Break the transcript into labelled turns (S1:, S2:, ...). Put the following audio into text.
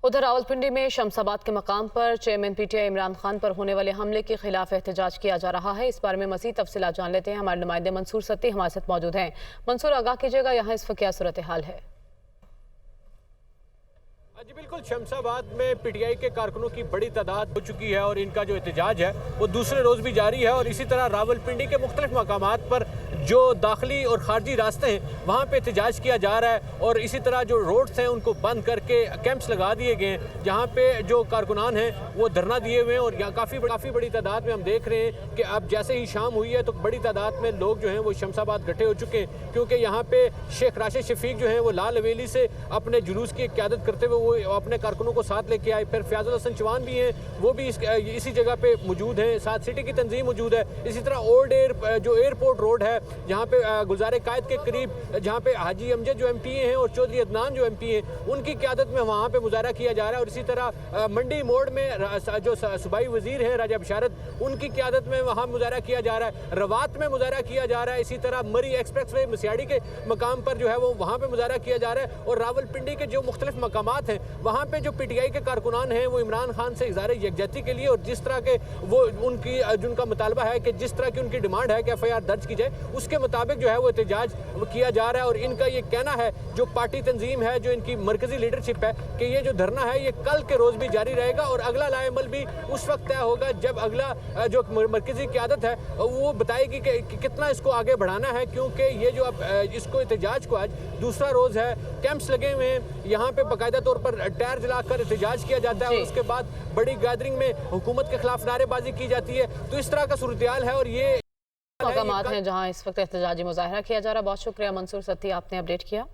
S1: उधर रावलपिंडी में शमसाबाद के मकाम पर चेयरमैन पीटीआई इमरान खान पर होने वाले हमले के खिलाफ एहतजाज किया जा रहा है। इस बारे में मज़ीद तफसीलात जान लेते हैं। हमारे नुमाइंदे मंसूर सत्ती हमारे साथ मौजूद हैं। मंसूर, आगाह कीजिएगा, यहाँ इस वक्त क्या सूरत हाल है?
S2: जी बिल्कुल, शमसाबाद में पीटीआई के कारकुनों की बड़ी तादाद हो चुकी है और इनका जो एहतजाज है वो दूसरे रोज़ भी जारी है। और इसी तरह रावलपिंडी के मुख्तलिफ मकामात पर जो दाखिली और खारजी रास्ते हैं वहाँ पे एहतजाज किया जा रहा है। और इसी तरह जो रोड्स हैं उनको बंद करके कैंप्स लगा दिए गए हैं जहाँ पे जो कारकुनान हैं वो धरना दिए हुए हैं। और यहाँ काफ़ी बड़ी तादाद में हम देख रहे हैं कि अब जैसे ही शाम हुई है तो बड़ी तादाद में लोग जो हैं वो शमसाबाद इकट्ठे हो चुके हैं, क्योंकि यहाँ पे शेख राशिद शफीक जो हैं वो लाल हवेली से अपने जुलूस की क़यादत करते हुए वो अपने कारकुनों को साथ लेके आए। फिर फयाजुल हसन चौहान भी हैं, वो भी इसी जगह पे मौजूद हैं। साथ सिटी की तंजीम मौजूद है। इसी तरह ओल्ड जो एयरपोर्ट रोड है जहाँ पे गुलजार कायद के करीब जहाँ पे हाजी अमजद जो MP हैं और चौधरी अदनान जो MP हैं उनकी क़यादत में वहाँ पे मुजाहरा किया जा रहा है। और इसी तरह मंडी मोड़ में जो सूबाई वजीर हैं राजा बशारत उनकी क़यादत में वहाँ मुजाहरा किया जा रहा है। रवात में मुजाहरा किया जा रहा है। इसी तरह मरी एक्सप्रेस वे मसियाड़ी के मकाम पर जो है वो वहाँ पे मुजाहरा किया जा रहा है। और रावलपिंडी के जो मुख्तलिफ मकामात हैं वहाँ पे जो पीटीआई के कारकुनान हैं वो इमरान खान से इज़हार यकजहती के लिए और जिस तरह के वो जिनका मुतालबा है कि जिस तरह की उनकी डिमांड है कि FIR दर्ज की जाए उसके मुताबिक जो है वो एहतजाज किया जा रहा है। और इनका ये कहना है, जो पार्टी तंजीम है, जो इनकी मरकजी लीडरशिप है, कि ये जो धरना है ये कल के रोज़ भी जारी रहेगा और अगला लाएमल भी उस वक्त तय होगा जब अगला जो मरकजी क़यादत है वो बताएगी कि कितना इसको आगे बढ़ाना है। क्योंकि ये जो अब इसको एहतजाज को आज दूसरा रोज़ है, कैंप्स लगे हुए हैं, यहाँ पे बाकायदा तौर पर टायर जलाकर एहतजाज किया जाता है और उसके बाद बड़ी गैदरिंग में हुकूमत के खिलाफ नारेबाजी की जाती है। तो इस तरह का सूरत-ए-हाल है और ये
S1: मकामात हैं जहाँ इस वक्त एहतजाजी मुजाहरा किया जा रहा है। बहुत शुक्रिया मंसूर सत्ती, आपने अपडेट किया।